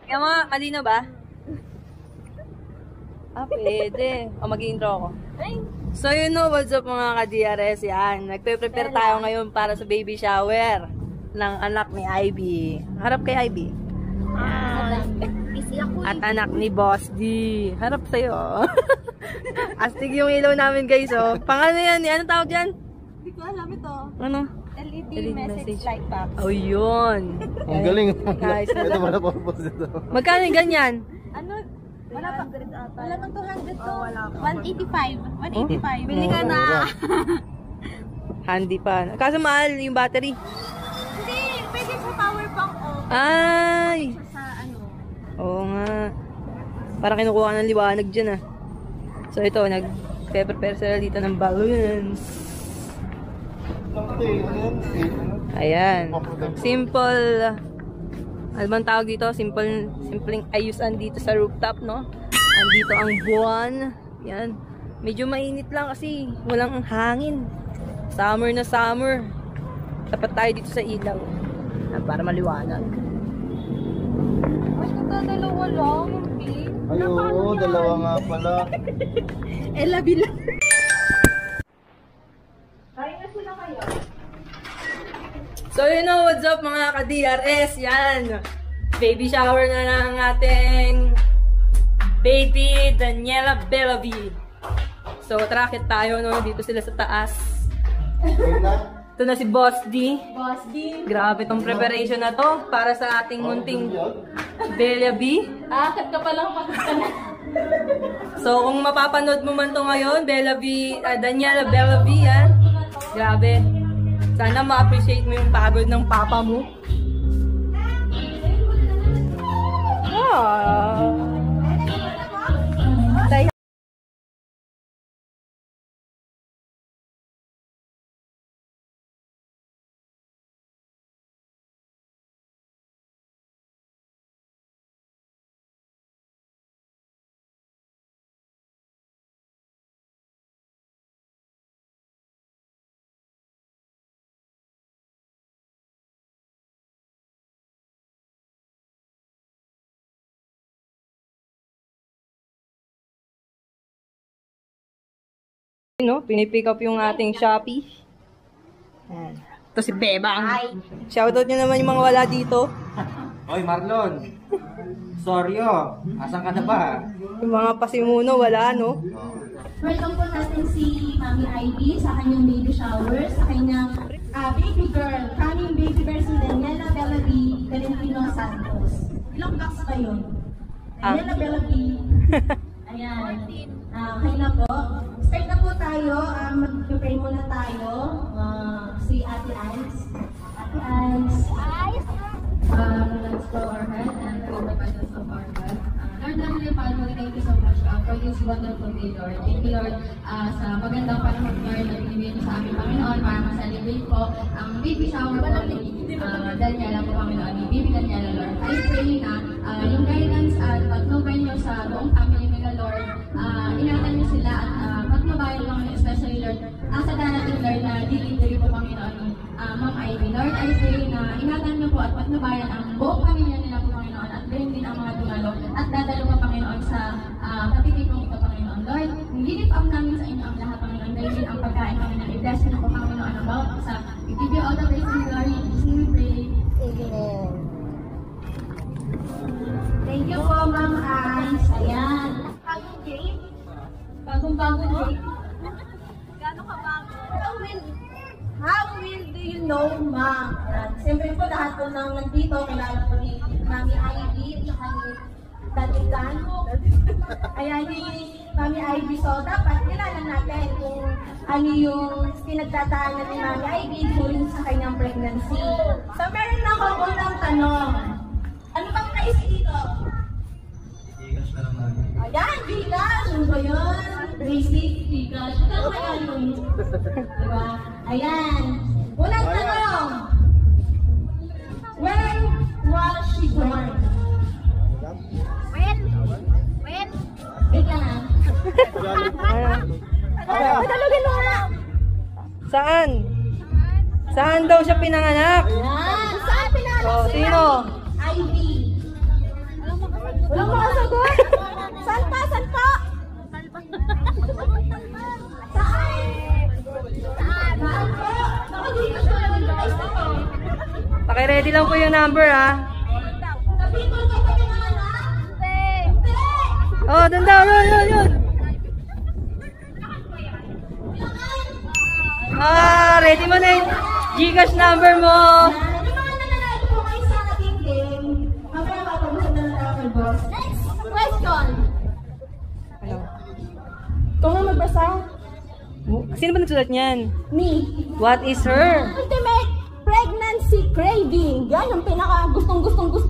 Kaya mga, malino ba? Pwede. Mag-intro ako. So you know what's up mga ka-DRS, yan. Nagpe-prepare tayo ngayon para sa baby shower ng anak ni Ivy. Harap kay Ivy. At anak ni Boss D. Harap sa'yo. Astig yung ilaw namin guys, oh. Pang ano yan? Ano tawag yan? Hindi ko alam ito. Ano? LED message light box. Oh, yun. Ang galing. Guys, ito pala purpose dito. magkano yung ganyan? Ano? Wala pa. Wala pang 200 to. 185. 185. Bili ka na. Handy pa. Kaso mahal yung battery. Hindi. Pwede sa power bank o. Ay! Sa ano. Oo nga. Parang kinukuha ng liwanag dyan ah. So ito, nag-prepare sila dito ng balloons. Ayan. Simple. Ano bang tawag dito? Simpleng ayusan dito sa rooftop, no? Andito ang buwan. Yan. Medyo mainit lang kasi walang hangin. Summer na summer. Tapat tayo dito sa ilaw. Para maliwanag. Ay, dalawa lang. Ay, oo, dalawa nga pala. Labi lang. So you know what's up mga ka-DRS, yan. Baby shower na ng ating baby Daniela Bellavi. So trakit tayo, no? Dito sila sa taas. Ito na si Boss D. Boss D. Grabe tong preparation na to para sa ating munting Bellavi. Akit ka palang makita na. So kung mapapanood mo man to ngayon, Bellavi, Daniela Bellavi, yan. Grabe. Sana ma-appreciate mo yung pagod ng papa mo. No, pinipick up yung ating Shopee. Ayan. Ito si Bebang. Shoutout nyo naman yung mga wala dito. Oy, Marlon. Soryo. Asan ka na ba? Yung mga pasimuno, wala, no? Welcome po natin si Mami Ivy sa kanyang baby shower, sa kanyang baby girl, coming baby girl si Daniela Bellavi Valentino Santos. Ilang box ba yun? Daniela Bellavi. Ayan. Okay na po. Start na po tayo. Mag-pray muna tayo. Si Ate Ives. Ate Ives. Let's bow our head and pray the presence of our God. Lord, Heavenly Father, thank you so much for this wonderful day, Lord. Thank you, Lord, sa magandang panahon, Lord, na binibigay niyo sa aming Panginoon para ma-celebrate po ang baby shower po ni Daniela po, Panginoon, ni Baby Daniela, Lord. I pray na yung guidance at patnubay niyo sa buong family nila, Lord. Ingatan niyo sila at patnubayan lang, especially, Lord, sa darating, Lord, na delivery po, Panginoon, ni Ma'am Ivy. Lord, I pray na ingatan niyo po at patnubayan ang buong pamilya nila po, Panginoon, at gayon din ang mga dumalo at dadalo po, Panginoon, sa pagtitipong ito, Panginoon. Lord, nililip up namin sa inyo ang lahat, Panginoon, gayon din ang pagkain, Panginoon. I-bless niyo po, Panginoon, ang bawat isa. We give you all the praise and glory. In Jesus' name we pray. Amen. Thank you po, Ma'am Ives. Ayan. Bagong grade? Bagong grade? Gano'n ka bago? How will do you know, Ma'am? Siyempre po, lahat po nang nandito, kilala po ni Mami Ivy, at saka ni Daddy Dan. Ayan, ni Mami Ivy. So, dapat kilala natin kung ano yung pinagdadaanan ni Mami Ivy during sa kanyang pregnancy. So, meron na akong unang tanong. Ano bang naisip dito? Ayan, bigas! Ano ba yun? Basic bigas. Ano kaya yun? Diba? Ayan. Unang tanong. When was she born? When? Wait lang ah. Tagalogin mo nga. Saan? Saan daw siya pinanganak? Ayan. Saan pinanganak Oh, siya? sino? Ivy. Walang makasagot? Saan pa? Saan pa? Saan po? Nakadito siya lang yung ice na to. Paki-ready lang po yung number, ha? Nabikol ka pa ng anak? Hindi! Oh, dun daw, yun. Ready mo na yung Gcash number mo. Yung mga nananalo po kayo sa ating game, mamaya mapag-usap na lang tayo, boss. Next question. Ano? Ikaw nga magbasa. Sino ba nagsulat niyan? Me. What is her? Ultimate pregnancy craving. Yan yung pinaka gusto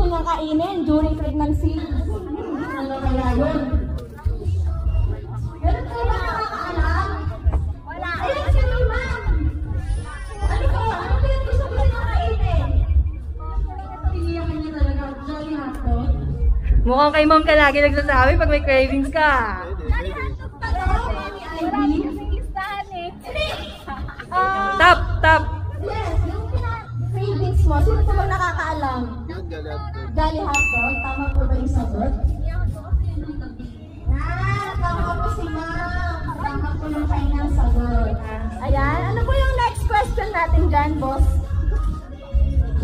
niyang kainin during pregnancy. Ano kaya yun? Meron po ba nakakaalam? Wala. Ayun siya naman. Ano po? Ano po yung gusto niyang kainin? Tiniyakan niya talaga. Jolly hotdog. Mukhang kay ma'am ka lagi nagsasabi pag may cravings ka. Tap. Yes, yung cravings mo. Sino po bang nakakaalam? Jolly hotdog. Tama po ba yung sagot? Tama po si ma'am. Tama po yung kanyang sagot. Ayan, ano po yung next question natin dyan, boss?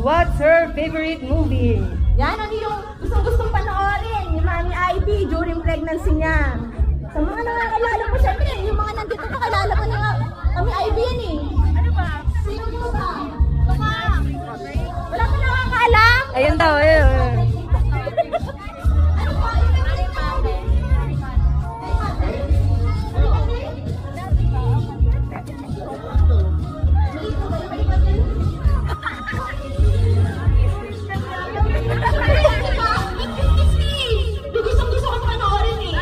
What's her favorite movie? Yan, ano yung gustong panoorin ni Mami Ivy during pregnancy niya? Sa mga nakakilala po, syempre, yung mga nandito kakilala po ni Mami Ivy yan eh. Ano ba? Sino po ba? Wala pa nakakaalam? Ayun daw, ayun. Ano ba? Gusto ko panoorin eh.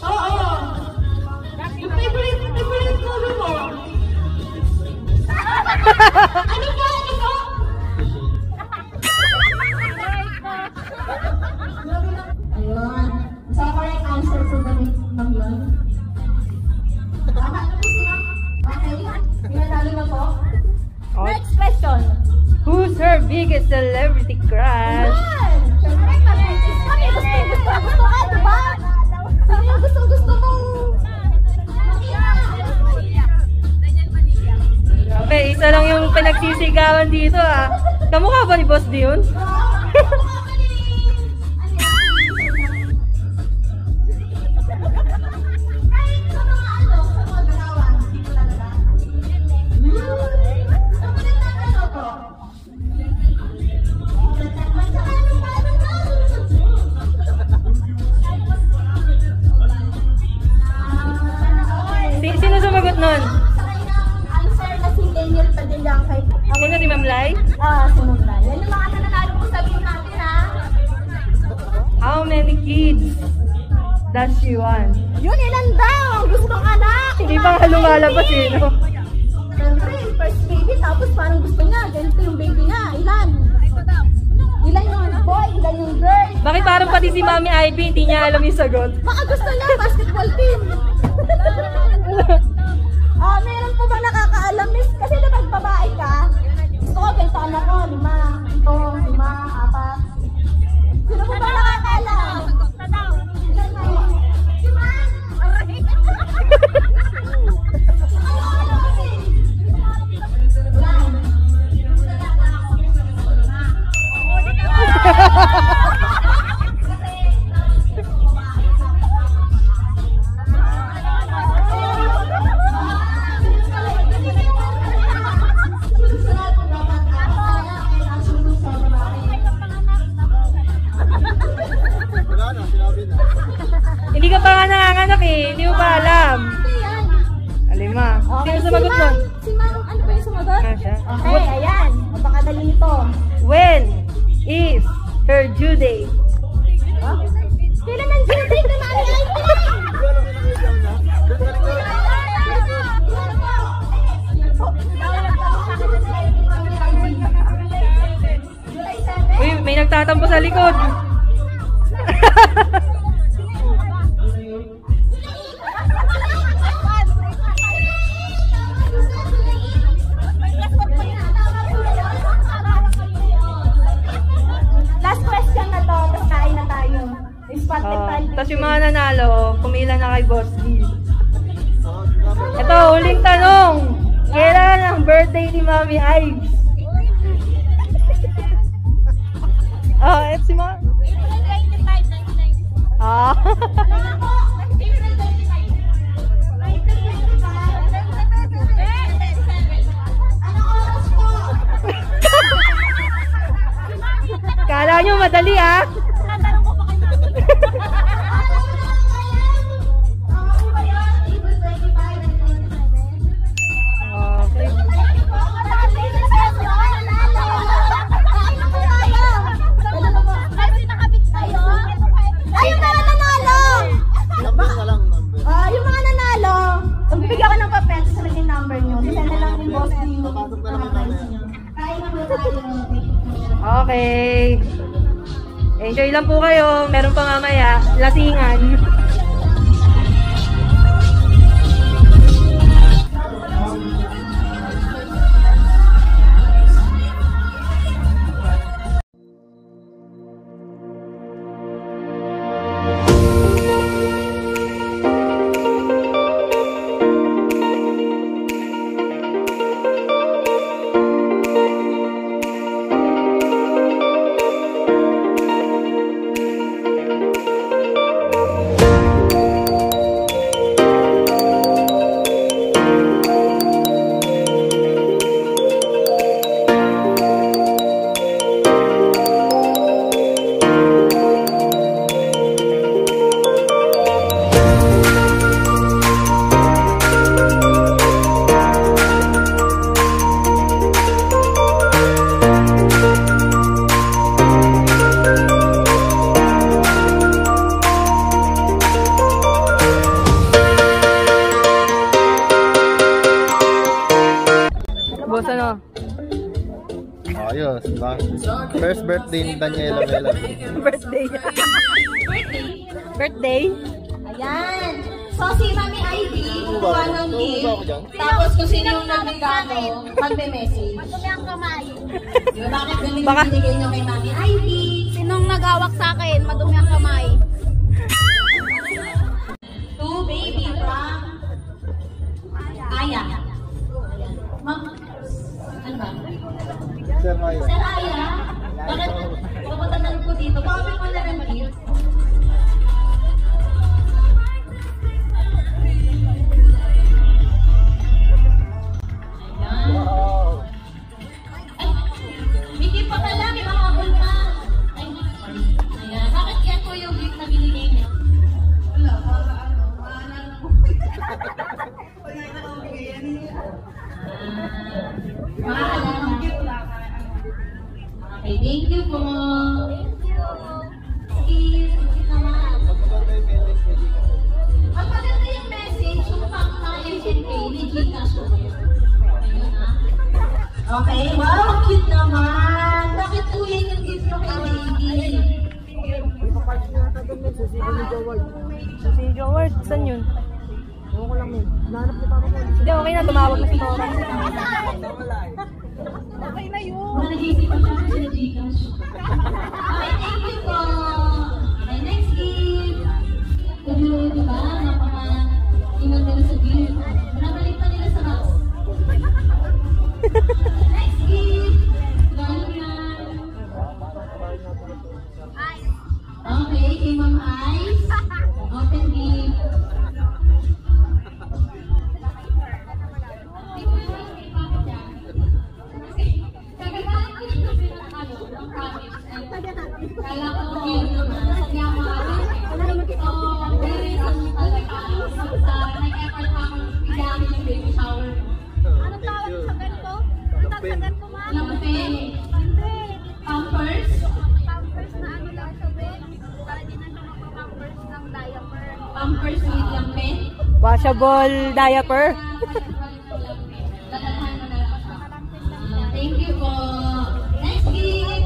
Oo. Yung favorite movie mo. Ano ba? Ayun. So, correct answer for the next ma'am yun. Tama na po siya. Okay. Pinadali na po. Next question. Who's her biggest celebrity crush? Ayan! Siyempre, mag-artist kami. Gusto ka, diba? Sino yung gusto mong makita? Okay, isa lang yung pinagsisigawan dito, ah. Kamukha ba ni Boss Dion? Sino sumagot nun? Answer na si Daniel Padilla kay... Sino si Ma'am Lai? Sunod na. Yan yung mga nananalo po sabihin natin, ha? How many kids does she want? Yun, ilan daw ang gustong anak? Hindi pa nga lumalabas eh, no? Siyempre, first baby, tapos parang gusto niya. Ganito yung baby niya. Ilan? Ilan yung boy, ilan yung girl? Bakit parang pati si Mami Ivy hindi niya alam yung sagot? Baka gusto niya, basketball team. Meron po bang nakakaalam, miss? Kasi kapag babae ka, gusto ko ganito anak ko, 5, 5, 4. Sino po bang nakakaalam? Ilan na yun? Si Ma'am! Hindi ka pa nga nanganganak eh, hindi mo pa alam. Alima. Sino sumagot nun? Si Ma'am, ano ba yung sumagot? Siya. Okay, ayan. Mapakadali ito. When is her due date? Kailan ang due date na Mami Ivy? Uy, may nagtatampo sa likod. Last question na to, tapos kain na tayo. nanalo, pumila na kay Boss D. Ito, huling tanong. Kailan ang birthday ni Mami Ives? Si Ma. Ah. Kala nyo madali ah. Okay. Ayun na nanalo! Number na lang, number. Yung mga nanalo, magbibigyan ko ng papel sa yung number nyo. Send na lang ni Boss yung mga friends nyo. Kain na po tayo. Okay. Enjoy lang po kayo. Meron pa mamaya. Lasingan. Boss, ano? Ayos. First birthday ni Daniela Mela. Birthday. Birthday? Ayan. So, si Mami Ivy, kuha ng gift. Tapos kung sino yung nagregalo, magme-message. Madumi ang kamay. Diba, bakit galing binigay nyo kay Mami Ivy? Sinong nagawak sa akin? Madumi ang kamay. To baby from Aya. Ma'am, ano ba? Sir Maya. Sir Aya, bakit papatanong ko dito? Bakit mo na ng gift? Wow. Ay, may gift pa pala, may makakul pa. Ay, ayan. Bakit yan po yung gift na binigay niyo? Wala, para ano, maalala po. Maalala ng gift lang. Okay, thank you po. Sige, sige naman. Ang maganda yung message, yung pang-SNK ni Gcash ko. Ayun ah. Okay, wow, cute naman. Bakit po yan yung gift nyo kay Lady? Si Joward, saan yun? Ewan ko lang mo. Hindi, okay na. Tumawag na si Tora. Okay na yun. Malagay ko siya sa Gcash. Okay, thank you po. Okay, next gift. Kagiro, diba? Napaka-ingat nila sa gift. Nabalik pa nila sa box. Next gift. Gano yan? Okay, kay Ma'am Ice. Open gift. Kala ko yun naman. Sadya mo so, very reason talaga. Nag-effort pa akong bigyan yung baby shower. Anong tawag sa ganito? Anong tawag sa ganito, ma'am? Lampe. Hindi. Pampers. Pampers na ano lang sa bed. Para di na siya magpa-pampers ng diaper. Pampers with lampe. Washable diaper. Dadalhan mo na lang siya. Thank you po. Next gift.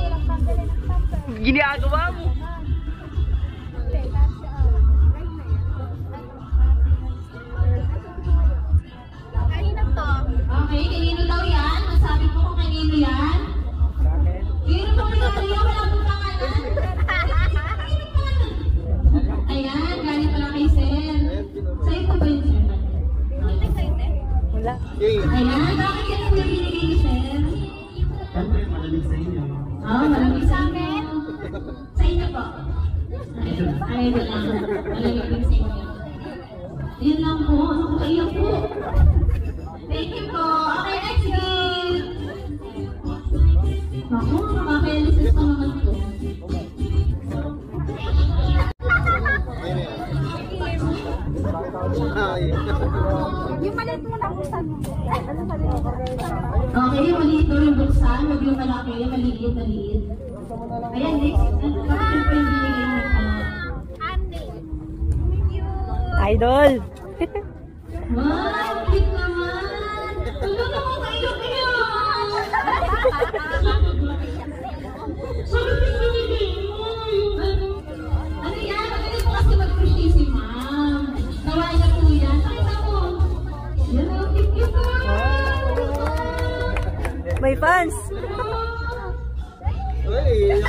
Ginagawa mo. Kanina to? Okay, kanino daw yan? Masabi po kung kanino yan. Kanino po nangyari yan? Wala po pangalan. Kanino pangalan? Ayan, galing pala kay Ay, wala. Malamig din sa inyo. Yun lang po. Nakaiyak po. Thank you po. Okay, next gift. Naku, makakailis pa naman po. Yung maliit mo na buksan mo. Okay, yung maliit mo yung buksan. Huwag yung malaki, maliit. Ayan, next. Bakit po yung binigay mo? Andy. Idol! Wow, cute naman! Tulo naman kayo! Sabi ko binigay mo! Ano yan? Magaling po kasi mag-crochet si ma'am. Gawa niya po yan. Pakita mo! Yan ang cute po! May fans! Uy! Mga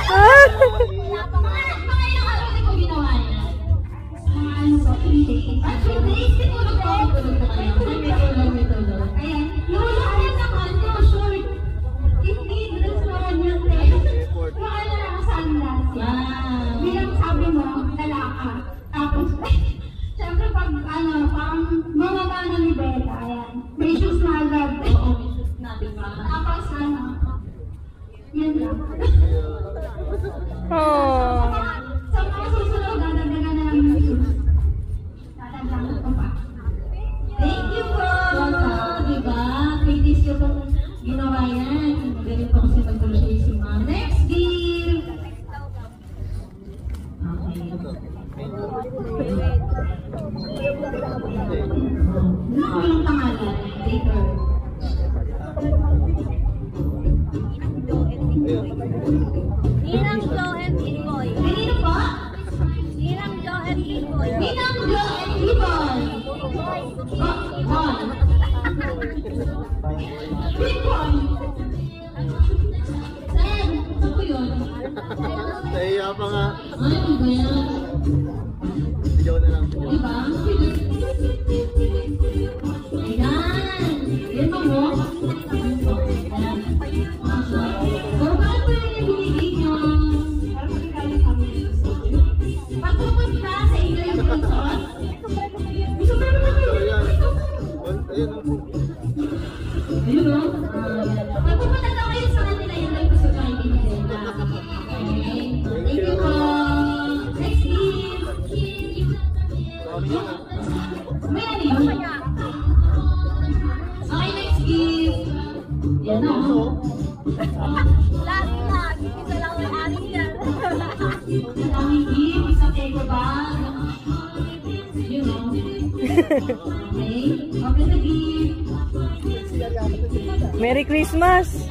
ilang araw na po ginawa niya. Mga ano ba? 3 days. 2 days? Tinulog po kayo kayo. May tulog. Ayan. Lola, ayan naman. No, short. Hindi. Dress mo niya. Yung ano na sandals. Bilang sabi mo, lalaka. Tapos, syempre pag ano, parang mamaba na ni Bella. Ayan. May shoes na agad. Oo, may shoes na, diba? Tapos ano, yan lang. Oh. Sa mga susunod, dadagdagan na lang yung shoes. Dadagdagan ko pa. Thank you po! Diba? Kritis ko pong ginawa yan. Magaling po kasi mag-crochet si ma'am. Next gift! Okay. Ano yung pangalan? Later. Ninang Jo and Iboy. Kanino po? Ninang Jo and Iboy. Ninang Jo and Iboy. Big boy. Saan? Saan po yun? Nahiya pa nga. Ay, ano ba yan? Sigaw na lang. Diba? Ayan. Yan mo mo? Ayan. So, paano po yung binigay nyo? Para magagalit kami. Pag pupunta sa inyo yung resort, gusto pa naman kayo. Ayun. Ayun o. Pag pupunta daw kayo sa kanila, yun lang gusto kayo binigay na. Okay. Thank you po. Next gift. May ano yun? Okay, next gift. Yan na o. Last na. Isa lang may anin yan. Ang daming gift, isang eco bag. Yun o. Okay. Okay na gift. Merry Christmas!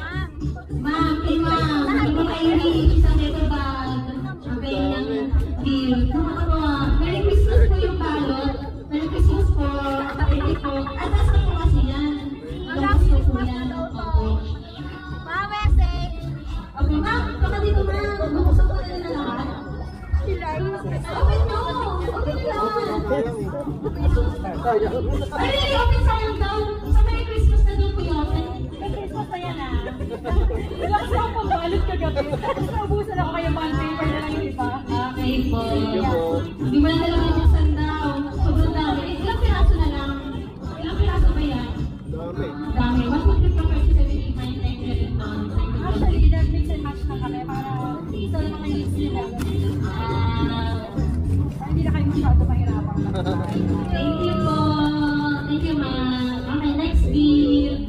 Ma'am, kay ma'am, hindi mo kayo rin isang eco bag. Okay, yung gift. Nakakatawa. Merry Christmas po yung balot. Merry Christmas po. Thank you po. At nasa po kasi yan. Ang gusto po yan. Opo. Ma-message. Okay, ma'am. Baka dito ma'am. Gusto po nila na lahat. Okay no. Okay lang. Ay, really, open sayang daw. Sa Merry Christmas na doon po yun. May Christmas na yan ah. Wala kasi ako pagbalit kagabi. Tapos naubusan ako kaya bond paper na lang yung iba. Okay po. Thank you po. Hindi mo na lang yung sandaw. Sobrang dami. Ilang piraso na lang? Ilang piraso ba yan? Dami. Dami. Mas mag-prepare kasi sa video pa yung time na dito. Actually, that mix and match na kami para isa lang ang needs nila. Para hindi na kayo masyado mahirapan. Thank you po. Thank you, ma'am. Okay, next gift.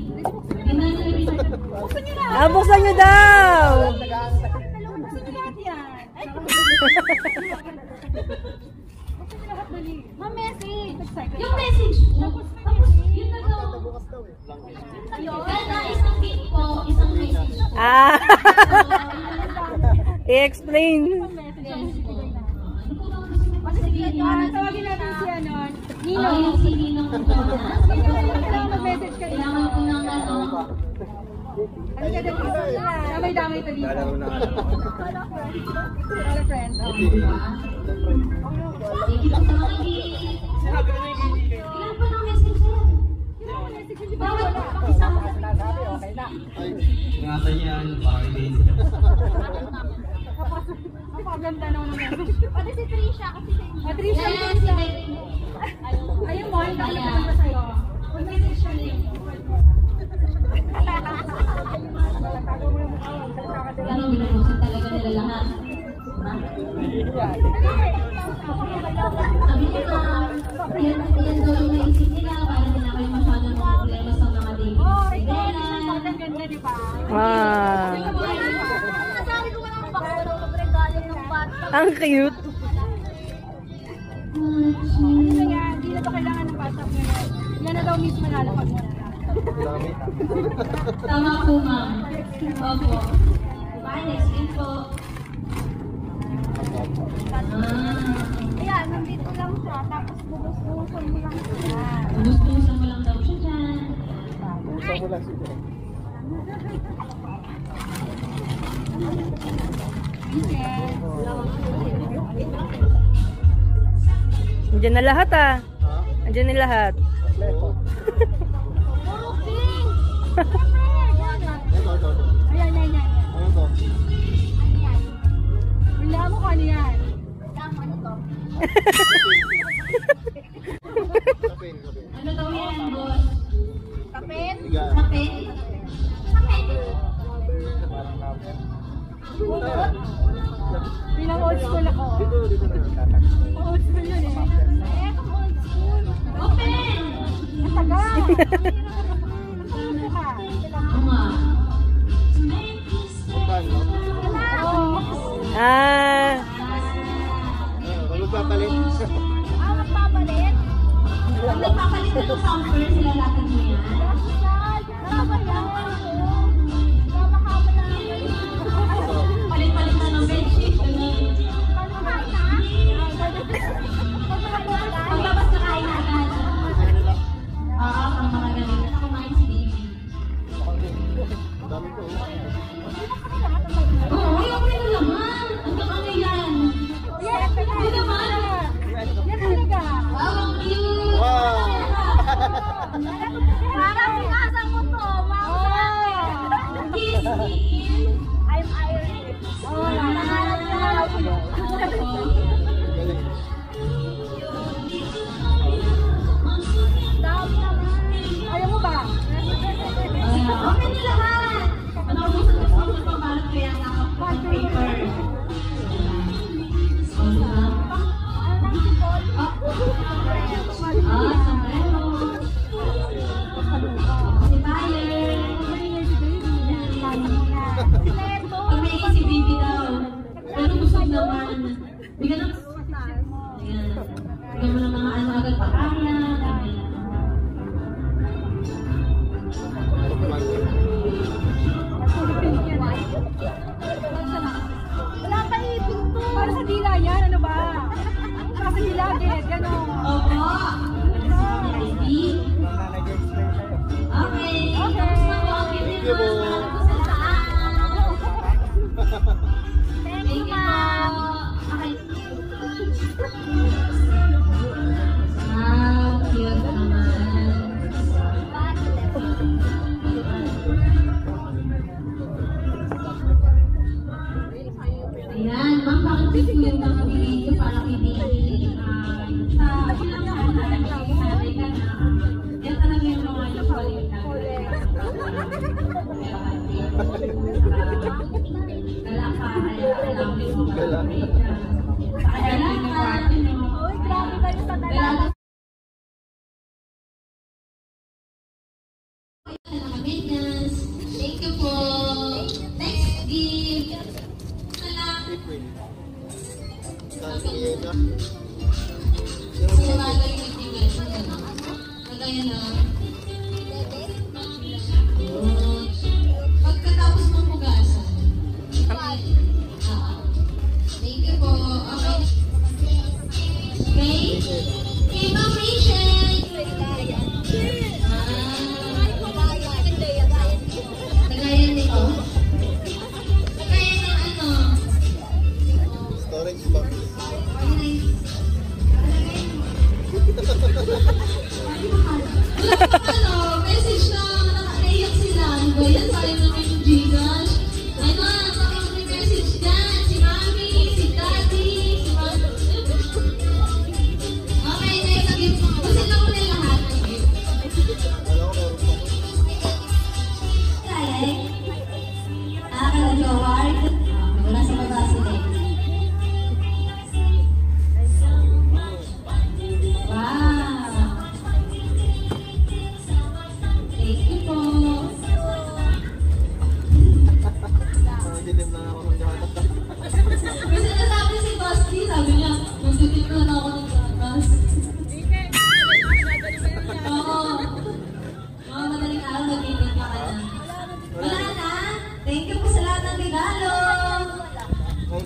Ah, buksan nyo daw! Gusto nyo lahat yan. Ay, gusto nyo lahat dali. Ma-message. Yung message po. Tapos, yun na daw. Ganda, isang gift po, isang message. Ah! I-explain. Tawagin natin si ano, Nino. Yung si Ninong po. Kailangan mag-message ka. Kailangan po ng ano. Ano ka dito? Damay-damay ito dito. Hello, friend. Thank you po sa mga gift. Ilan po ng message yan? Bawat isang Ingatan niyo yan, para hindi. Napakaganda naman ng message. Pati si Trisha kasi Trisha, Yes, si ayun mo, ang dami na sa'yo. Mag-message siya rin. Ano, binubuksan talaga nila lahat. Sabi niya na, yan daw yung naisip nila para din ako yung masyadong mga problema sa mga dating. Oh, ito, ang ganda, di ba? Wow. Nasabi ko lang baka walang magregalo ng bata. Ang cute. Ano na yan, hindi na ba kailangan ng WhatsApp ngayon? Yan na daw mismo lalapag mo na. Tama po, ma'am. Opo. Bye, next week po. Ayan, nandito lang siya. Tapos bubus-buson mo lang siya. Ubus-busan mo lang daw siya dyan. Pusa mo lang siya. Andiyan na lahat ah. Andiyan na lahat. Ito. Puro pink! Ito. Ayan. Ano to? Wala mo kung ano yan. Tama, ano to? Kapin. Ano daw yan, boss? Kapit? Higa. Kape? Bilang old school ako. Dito na. Old school yun eh. Eh, kung old school. Open! Ang tagal. Ano ka? Oo nga. Opan, no? Ah. Kung magpapalit. Ah, magpapalit? Pag nagpapalit na ng pampers, lalakad mo yan. Tama yan. Tama-kama lang. Palit-palit na ng bedsheet. Pagmahal na? Paglabas na kain na agad. Oo, ang mga ganito. Kumain si baby. Ang dami ko. Oo, ayaw ko na naman. Hanggang ano yan? Yes, Hindi naman. yan talaga. Wow, ang cute. Wow! Parang sinasa mo to. Kiss me. I'm Irish. Oh, nangangarap ka. Galing. Dami naman. Ayaw mo ba? Okay na lahat. Naubusan ko sa pambalot kaya nakapag paper. Sombrero. Si Bayer. Tumingin si baby daw. Pero busog naman. Bigyan ng... Ayan. Bigyan mo ng mga ano agad pakaya. Wala pa ipin to. Para sa dila yan, ano ba? Para sa dila, gano'n. Opo. Baby. Okay. Tapos na po ang Thank you po. Thank you, ma'am. Okay. Wow, cute naman. Ayan, ma'am, bakit po yung video para kay baby? Sa lang ako nalagay ka na. Yan talaga yung mga usually namin. Gala ka, alam mo Gala. Gala ka. Uy, grabe kayo sa dalaga. Maintenance. Thank you po. Next gift. April. Santiago. Sa bagay yung gift. Kagaya na. Pagkatapos mong pugasan. Thank you po. Okay. Okay. Okay, Ma'am Rachel. Kagaya nito. Kagaya ng ano. Storage box. Nice. Wala award. Wala sa baba sila. Wow! Thank you po. Dilim na ako ng gatas. Kasi nasabi si Basti, sabi niya, magtitim na ako ng gatas. Oo. Mga madaling araw, nag-ibig pa ka na. Wala na. Thank you po sa lahat ng regalo.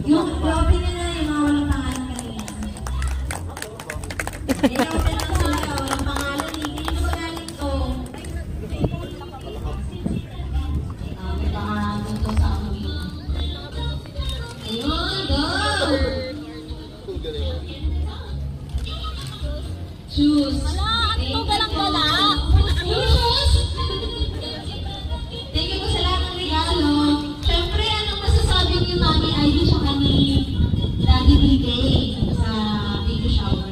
Yung open nyo na yung mga walang pangalan kanina. I-open lang sila, walang pangalan. Hindi ko magaling to. May pangalan to sa amin. Ayun, go! Ang galing. Choose. Wala, ano to galang wala? Choose! Thank you po sa lahat ng regalo. Siyempre, anong masasabi niyo, Mami Ivy, siya ni Daddy BK sa baby shower?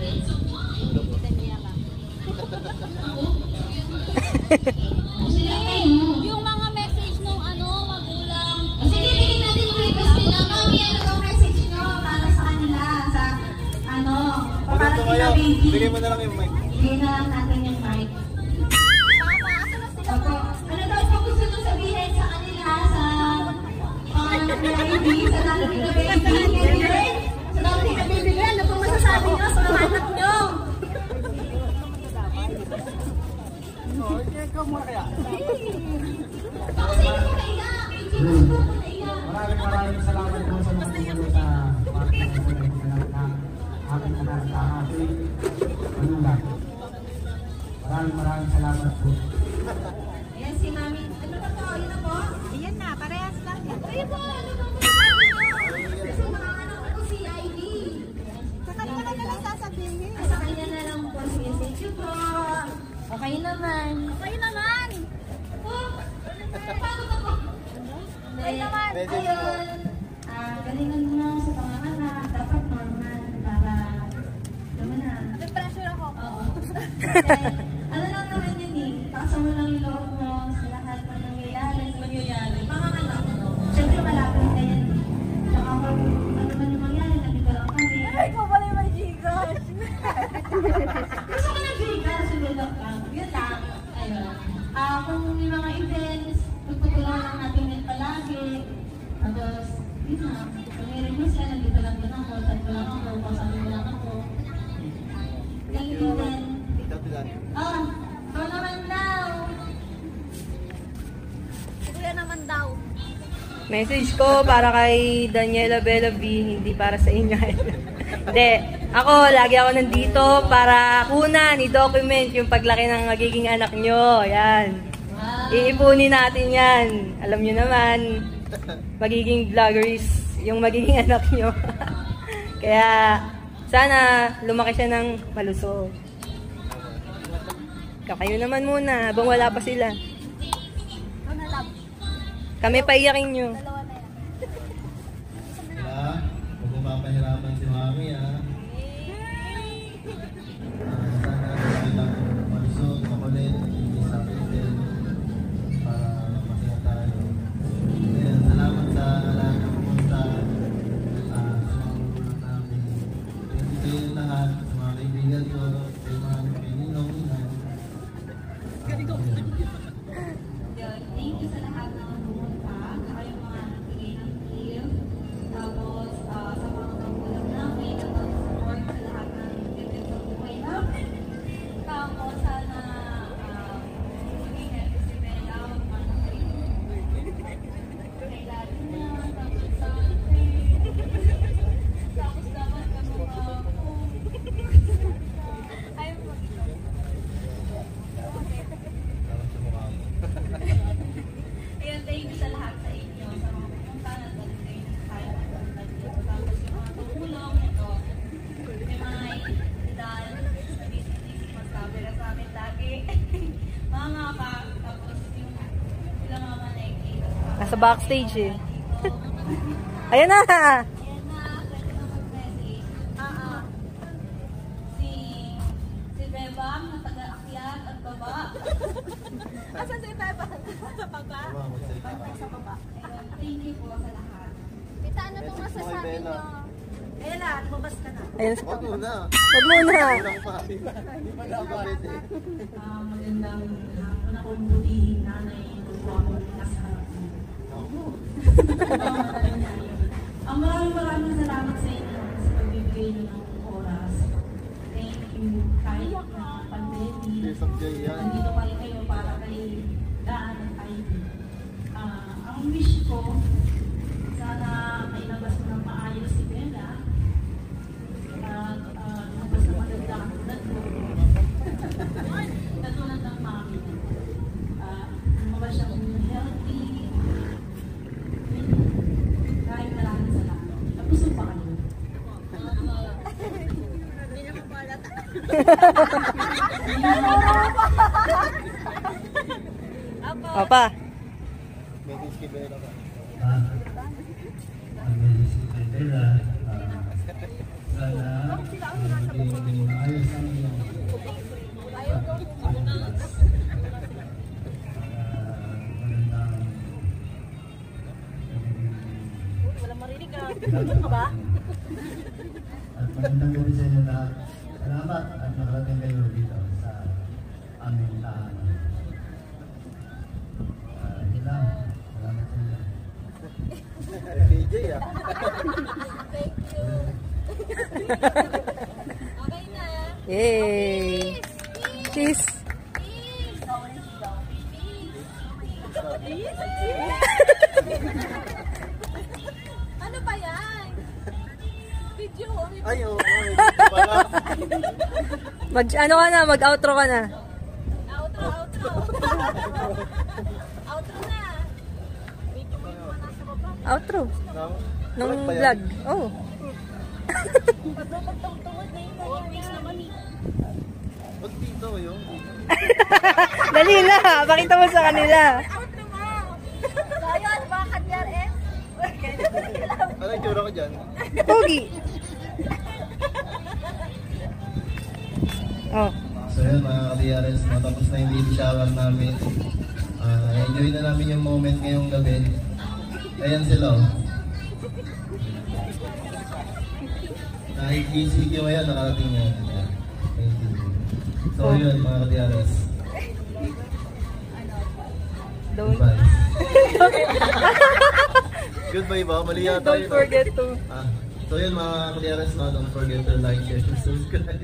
Sila kayo. Yung mga message nung ano, magulang. Sige, bigyan natin yung request nila. Mami, ano ang message nyo para sa kanila? Sa, ano, para Maganda sa kayo. baby. Bigay mo na lang yung mic. Bigyan na lang natin yung mic. Opo. Ano daw po gusto nyo sabihin sa kanila sa pangalan ni Ivy, sa darating na baby? Sa darating na baby, ano pong masasabi nyo sa mga anak nyo? Bakit sino po kaya? Sino po kaya? Maraming salamat po sa mga tulo sa aking anak sa aking manulang. Maraming salamat po. Ayan si Mami. Ano na po? Yun na po? Ayan na, parehas lang yan. Kayo po, ano ba masasabi nyo? Kasi mga anak ko si Ivy. Sa kanila na lang sasabihin. Sa kanya na lang po. Sige, thank you po. Okay naman. Kayo naman! Oh, paano ba po? Kayo naman! Ayun. Galingan mo na sa panganak. Dapat normal para naman na. Nag-pressure ako. Oo. Kasi, ano lang naman yun eh. Pakasa mo lang yung loob mo sa lahat ng nangyayari. Panganak mo. Siyempre malapit ka yan. Tsaka kung ano man yung mangyari, nandito lang kami. Ay, ko pala yung may gigas! Gusto ko ng Vegas, sumilok lang. Yun lang. Ayun. Kung may mga events, tutulungan lang natin yan palagi. Tapos, yun na. Kung may release yan, nandito lang din ako. Chat ko lang ako. Kasabi mo lang ako. Thank you din. Ito naman daw. Kuya naman daw. Message ko para kay Daniela Bella B, hindi para sa inyo. Hindi. Ako, lagi ako nandito para kunan, i-document yung paglaki ng magiging anak nyo. Yan. Iipunin natin yan. Alam nyo naman, magiging vloggers yung magiging anak nyo. Kaya, sana lumaki siya ng malusog. Kayo naman muna, habang wala pa sila. Ano na love? Kami paiyakin nyo. Dalawa na yan. Wala. Huwag mo mapahirapan si Mami, ha? Sana bilang malusog, makulit, hindi sakit din para masaya tayo. Ayan, salamat sa lahat ng pumunta sa mga magulang namin. Thank you kayo lahat, sa mga kaibigan ko, sa mga Ninong, Inay. Yun, thank you sa lahat ng pumunta, saka yung mga nagbigay ng gift, tapos sa mga magulang namin, at support sa lahat ng events sa buhay namin. Tapos sana maging happy si Bella, magmana kayo. Kay Daddy niya, tapos sa akin. Tapos dapat ka mga ako. Ayaw mo. Salamat sa mukha mo. Ayun, thank you sa lahat sa inyo, sa mga pumunta na galing kayo ng kaya na dito. Tapos yung mga tumulong ito, may mga idal na busy magsabi na sa amin lagi. Mga nga pa, tapos yung sila mama nakikita sa Nasa backstage eh. Ayan na! Ayan na, pwede na mag-message. Si Bebang na taga-akyat at baba. Asan si Beba? Sa baba? Diba, magsalita ka. Sa baba. Ayun, thank you po. sa lahat. Tita, ano pong masasabi nyo? Ella, lumabas ka na. Ayun. Wag muna. Wag muna. Kulang pa. Hindi pa na pwede. Magandang hapon ako muli, nanay, tuwang nasa maraming salamat sa inyo sa pagbibigay niyo ng oras. Thank you. Kahit na pandemic, nandito pa rin kayo para kay Daan at Ivy. Ang wish ko, sana may labas mo ng maayos si Bella. At labas na maganda ang tulad mo. Katulad ng mami. Lumabas siyang healthy. Maraming salamat. Tapos pa kayo. Papa. Medis kay Bella ka. Medis kay Bella. Sana maging maayos ang iyong ba? At magandang gabi sa inyo lahat. Salamat at nakarating kayo dito sa aming tahanan. Yun lang. Salamat sa inyo. PJ ah. Okay na. Yay. Cheese. Ano ba yan? Video. Ay, oo. Pala. Ano ka na, mag-outro ka na. Outro. Outro na. Video mo yung nasa baba. Outro. Nung Correct ba yan? vlog. Oh. Pagtungtungod na yung always naman eh. Ba't dito yun? Dali na, pakita mo sa kanila. Outro mo. So ayun, mga ka-DRS. Ano yung tsura ko dyan? Pogi. Oh. So yun mga ka-DRS, matapos na yung baby shower namin. Enjoy na namin yung moment ngayong gabi. Ayan sila oh. Kahit GCQ ngayon, nakarating yan. Thank you. So yun mga ka-DRS. Don't, Goodbye. Goodbye ba? Mali yata don't yun. forget to. So yun mga ka-DRS, don't forget to like, share, and subscribe.